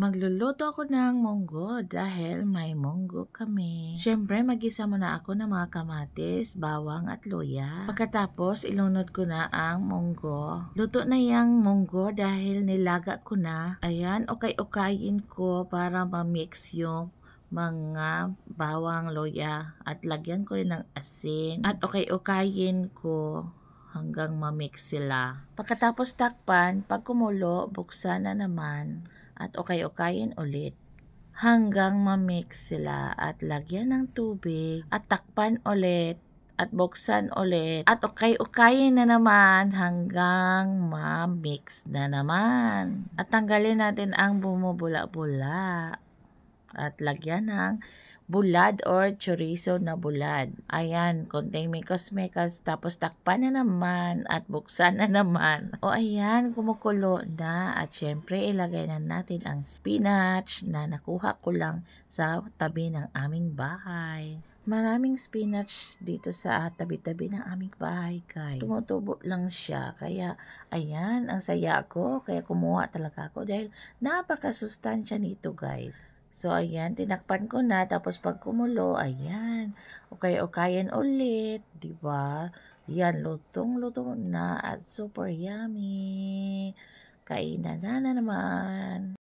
Magluluto ako ng munggo dahil may munggo kami. Siyempre, mag-isa muna ako ng mga kamatis, bawang at luya. Pagkatapos, ilunod ko na ang munggo. Luto na yung munggo dahil nilaga ko na. Ayan, ukay-ukayin ko para ma-mix yung mga bawang, luya at lagyan ko rin ng asin at ukay-ukayin ko hanggang ma-mix sila. Pagkatapos takpan, pag kumulo, buksan na naman at ukay-ukayin ulit hanggang ma-mix sila at lagyan ng tubig at takpan ulit at buksan ulit at ukay-ukayin na naman hanggang ma-mix na naman. At tanggalin natin ang bumubula-bula at lagyan ng bulad or chorizo na bulad. Ayan, konting mekos-mekos tapos takpan na naman at buksan na naman. O ayan, kumukulo na at syempre ilagay na natin ang spinach na nakuha ko lang sa tabi ng aming bahay. Maraming spinach dito sa tabi-tabi ng aming bahay, guys. Tumutubo lang siya. Kaya, ayan, ang saya ko. Kaya kumuha talaga ako dahil napakasustansya nito, guys. So, ayan, tinakpan ko na. Tapos, pag kumulo, ayan, ukay-ukayan ulit. Diba? Yan, lutong-lutong na at super yummy. Kainan na naman.